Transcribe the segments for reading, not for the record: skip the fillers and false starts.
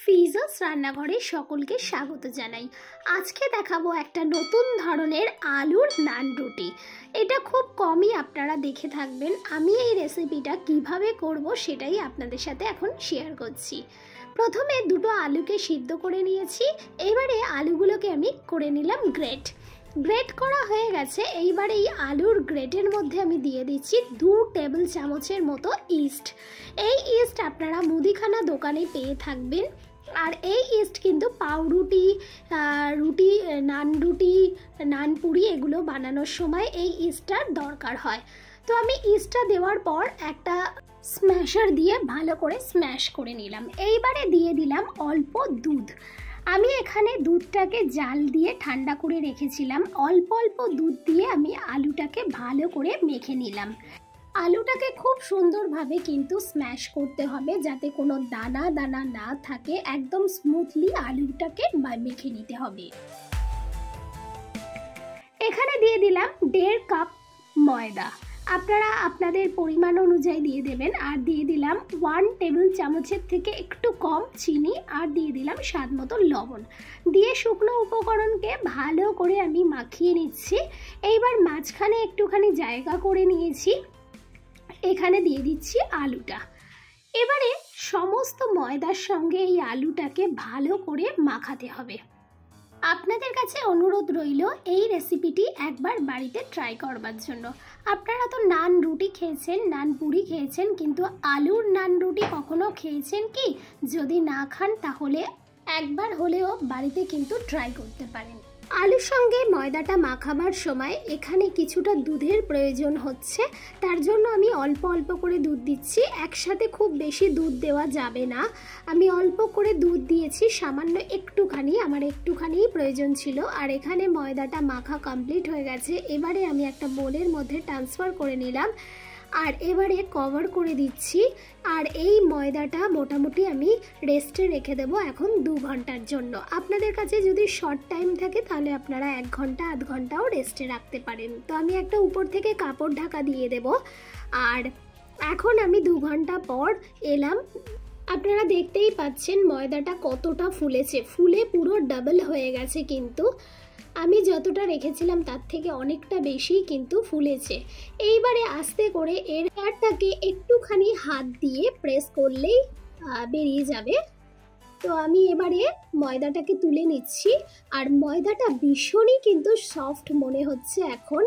ফিজাস রান্নাঘরে সকলকে স্বাগত জানাই। আজকে দেখাবো একটা নতুন ধরনের আলুর নান রুটি। এটা খুব কমই আপনারা দেখে থাকবেন। আমি এই রেসিপিটা কিভাবে করব সেটাই আপনাদের সাথে এখন শেয়ার করছি। প্রথমে দুটো আলুকে সিদ্ধ করে নিয়েছি। এবারে আলুগুলোকে আমি করে নিলাম গ্রেট করা হয়ে গেছে। এইবার এই আলুর গ্রেটের মধ্যে আমি দিয়ে দিচ্ছি 2 টেবিল চামচের মতো ইস্ট। এই ইস্ট আপনারা মুদিখানা দোকানে পেয়ে থাকবেন। আর এই ইস্ট কিন্তু পাউরুটি, রুটি, নানপুরি এগুলো বানানোর সময় এই ইস্টটার দরকার হয়। তো আমি ইস্টটা দেওয়ার পর একটা স্ম্যাশার দিয়ে ভালো করে স্ম্যাশ করে নিলাম। এইবারে দিয়ে দিলাম অল্প দুধ। আমি এখানে দুধটাকে জাল দিয়ে ঠান্ডা করে রেখেছিলাম। অল্প অল্প দুধ দিয়ে আমি আলুটাকে ভালো করে মেখে নিলাম। আলুটাকে খুব সুন্দরভাবে কিন্তু স্ম্যাশ করতে হবে, যাতে কোনো দানা দানা না থাকে। একদম স্মুথলি আলুটাকে মেখে নিতে হবে। এখানে দিয়ে দিলাম 1.5 কাপ ময়দা। আপনারা আপনাদের পরিমাণ অনুযায়ী দিয়ে দেবেন। আর দিয়ে দিলাম 1 টেবিল চামচের থেকে একটু কম চিনি। আর দিয়ে দিলাম স্বাদ মতো লবণ। দিয়ে শুকনো উপকরণকে ভালো করে আমি মাখিয়ে নিচ্ছি। এইবার মাঝখানে একটুখানি জায়গা করে নিয়েছি, এখানে দিয়ে দিচ্ছি আলুটা। এবারে সমস্ত ময়দার সঙ্গে এই আলুটাকে ভালো করে মাখাতে হবে। আপনাদের কাছে অনুরোধ রইল এই রেসিপিটি একবার বাড়িতে ট্রাই করবার জন্য। আপনারা তো নান রুটি খেয়েছেন, নান পুরি খেয়েছেন, কিন্তু আলুর নান রুটি কখনো খেয়েছেন কি? যদি না খান তাহলে একবার হলেও বাড়িতে কিন্তু ট্রাই করতে পারেন। আলুর সঙ্গে ময়দাটা মাখাবার সময় এখানে কিছুটা দুধের প্রয়োজন হচ্ছে। তার জন্য আমি অল্প অল্প করে দুধ দিচ্ছি। একসাথে খুব বেশি দুধ দেওয়া যাবে না। আমি অল্প করে দুধ দিয়েছি, সামান্য একটুখানি, আমার একটুখানিই প্রয়োজন ছিল। আর এখানে ময়দাটা মাখা কমপ্লিট হয়ে গেছে। এবারে আমি একটা বোলের মধ্যে ট্রান্সফার করে নিলাম। আর এবারে কভার করে দিচ্ছি। আর এই ময়দাটা মোটামুটি আমি রেস্টে রেখে দেবো এখন 2 ঘন্টার জন্য। আপনাদের কাছে যদি শর্ট টাইম থাকে তাহলে আপনারা 1 ঘন্টা আধ ঘন্টাও রেস্টে রাখতে পারেন। তো আমি একটা উপর থেকে কাপড় ঢাকা দিয়ে দেব। আর এখন আমি 2 ঘন্টা পর এলাম। আপনারা দেখতেই পাচ্ছেন ময়দাটা কতটা ফুলেছে, ফুলে পুরো ডাবল হয়ে গেছে। কিন্তু আমি যতটা রেখেছিলাম তার থেকে অনেকটা বেশি কিন্তু ফুলেছে। এইবারে আস্তে করে এর এয়ারটাকে একটুখানি হাত দিয়ে প্রেস করলেই বেরিয়ে যাবে। তো আমি এবারে ময়দাটাকে তুলে নিচ্ছি। আর ময়দাটা ভীষণই কিন্তু সফট মনে হচ্ছে এখন।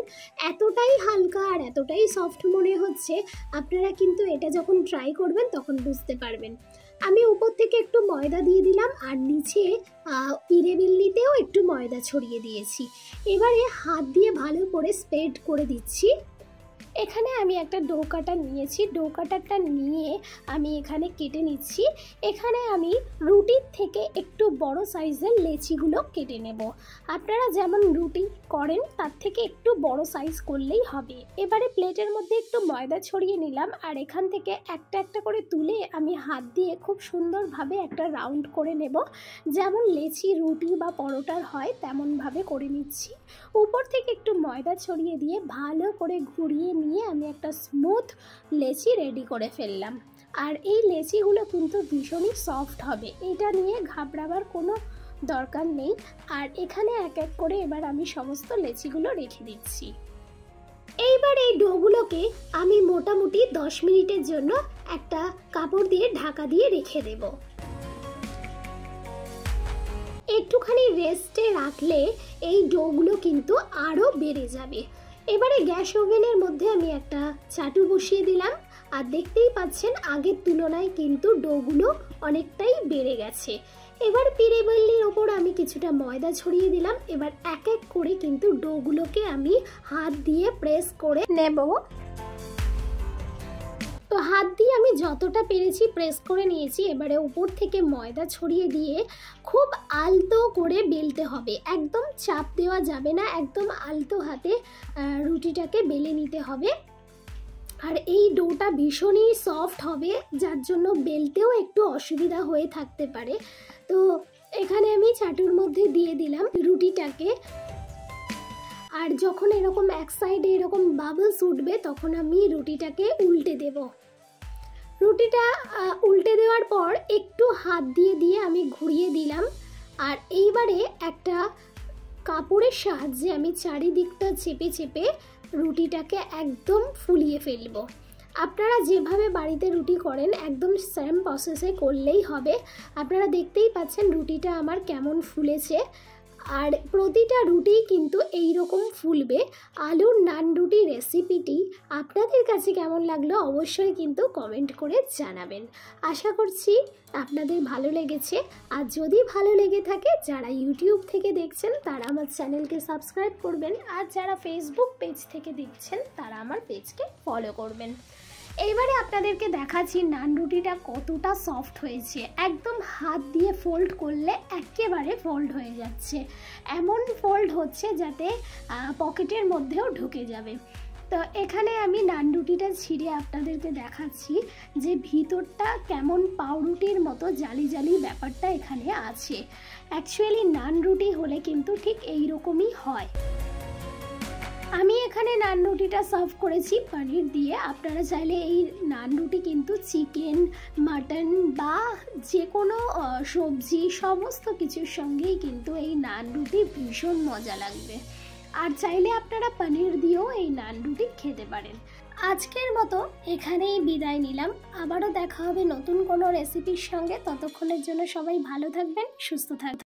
এতটাই হালকা আর এতটাই সফট মনে হচ্ছে। আপনারা কিন্তু এটা যখন ট্রাই করবেন তখন বুঝতে পারবেন। আমি উপর থেকে একটু ময়দা দিয়ে দিলাম আর নিচে পিড়ে বিল্লিতেও একটু ময়দা ছড়িয়ে দিয়েছি। এবারে হাত দিয়ে ভালো করে স্প্রেড করে দিচ্ছি। এখানে আমি একটা ডো কাটার নিয়েছি। ডো কাটারটা নিয়ে আমি এখানে কেটে নিচ্ছি। এখানে আমি রুটির থেকে একটু বড় সাইজের লেচিগুলো কেটে নেব। আপনারা যেমন রুটি করেন তার থেকে একটু বড় সাইজ করলেই হবে। এবারে প্লেটের মধ্যে একটু ময়দা ছড়িয়ে নিলাম। আর এখান থেকে একটা একটা করে তুলে আমি হাত দিয়ে খুব সুন্দরভাবে একটা রাউন্ড করে নেব। যেমন লেচি, রুটি বা পরোটার হয় তেমনভাবে করে নিচ্ছি। উপর থেকে একটু ময়দা ছড়িয়ে দিয়ে ভালো করে ঘুরিয়ে নিয়ে আমি একটা স্মুথ লেচি রেডি করে ফেললাম। আর এই লেচিগুলো কিন্তু ভীষণই সফট হবে, এটা নিয়ে ঘাবড়াবার কোনো দরকার নেই। আর এখানে এক এক করে এবার আমি সমস্ত লেচিগুলো রেখে দিচ্ছি। এইবার এই ডোগুলোকে আমি মোটামুটি 10 মিনিটের জন্য একটা কাপড় দিয়ে ঢাকা দিয়ে রেখে দেব। একটুখানি রেস্টে রাখলে এই ডোগুলো কিন্তু আরও বেড়ে যাবে। এবারে গ্যাস ওভেনের মধ্যে আমি একটা চাটু বসিয়ে দিলাম। আর দেখতেই পাচ্ছেন আগের তুলনায় কিন্তু ডোগুলো অনেকটাই বেড়ে গেছে। এবার পিড়ে বিল্লির ওপর আমি কিছুটা ময়দা ছড়িয়ে দিলাম। এবার এক এক করে কিন্তু ডোগুলোকে আমি হাত দিয়ে প্রেস করে নেব। তো হাত দিয়ে আমি যতটা পেরেছি প্রেস করে নিয়েছি। এবারে উপর থেকে ময়দা ছড়িয়ে দিয়ে খুব আলতো করে বেলতে হবে। একদম চাপ দেওয়া যাবে না, একদম আলতো হাতে রুটিটাকে বেলে নিতে হবে। আর এই ডোটা ভীষণই সফট হবে, যার জন্য বেলতেও একটু অসুবিধা হয়ে থাকতে পারে। তো এখানে আমি চাটুর মধ্যে দিয়ে দিলাম রুটিটাকে। আর যখন এরকম এক সাইডে এরকম বাবলস উঠবে তখন আমি রুটিটাকে উল্টে দেব। রুটিটা উল্টে দেওয়ার পর একটু হাত দিয়ে দিয়ে আমি ঘুরিয়ে দিলাম। আর এইবারে একটা কাপড়ের সাহায্যে আমি চারিদিকটা চেপে চেপে রুটিটাকে একদম ফুলিয়ে ফেলবো। আপনারা যেভাবে বাড়িতে রুটি করেন একদম সেম প্রসেসে করলেই হবে। আপনারা দেখতেই পাচ্ছেন রুটিটা আমার কেমন ফুলেছে, আর প্রতিটা রুটি কিন্তু এই রকম ফুলবে। আলুর নান রুটি রেসিপিটি আপনাদের কাছে কেমন লাগলো অবশ্যই কিন্তু কমেন্ট করে জানাবেন। আশা করছি আপনাদের ভালো লেগেছে। আর যদি ভালো লেগে থাকে, যারা ইউটিউব থেকে দেখছেন তারা আমার চ্যানেলকে সাবস্ক্রাইব করবেন, আর যারা ফেসবুক পেজ থেকে দেখছেন তারা আমার পেজকে ফলো করবেন। এইবারে আপনাদেরকে দেখাচ্ছি নান রুটিটা কতটা সফট হয়েছে। একদম হাত দিয়ে ফোল্ড করলে একেবারে ফোল্ড হয়ে যাচ্ছে, এমন ফোল্ড হচ্ছে যাতে পকেটের মধ্যেও ঢুকে যাবে। তো এখানে আমি নান রুটিটা ছিঁড়ে আপনাদেরকে দেখাচ্ছি যে ভিতরটা কেমন পাউরুটির মতো জালি জালি ব্যাপারটা এখানে আছে। অ্যাকচুয়ালি নান রুটি হলে কিন্তু ঠিক এই রকমই হয়। আমি এখানে নান রুটিটা সার্ভ করেছি পনির দিয়ে। আপনারা চাইলে এই নান রুটি কিন্তু চিকেন, মাটন বা যে কোনো সবজি সমস্ত কিছুর সঙ্গেই কিন্তু এই নান রুটি ভীষণ মজা লাগবে। আর চাইলে আপনারা পনির দিয়েও এই নান রুটি খেতে পারেন। আজকের মতো এখানেই বিদায় নিলাম। আবারও দেখা হবে নতুন কোনো রেসিপির সঙ্গে। ততক্ষণের জন্য সবাই ভালো থাকবেন, সুস্থ থাকবেন।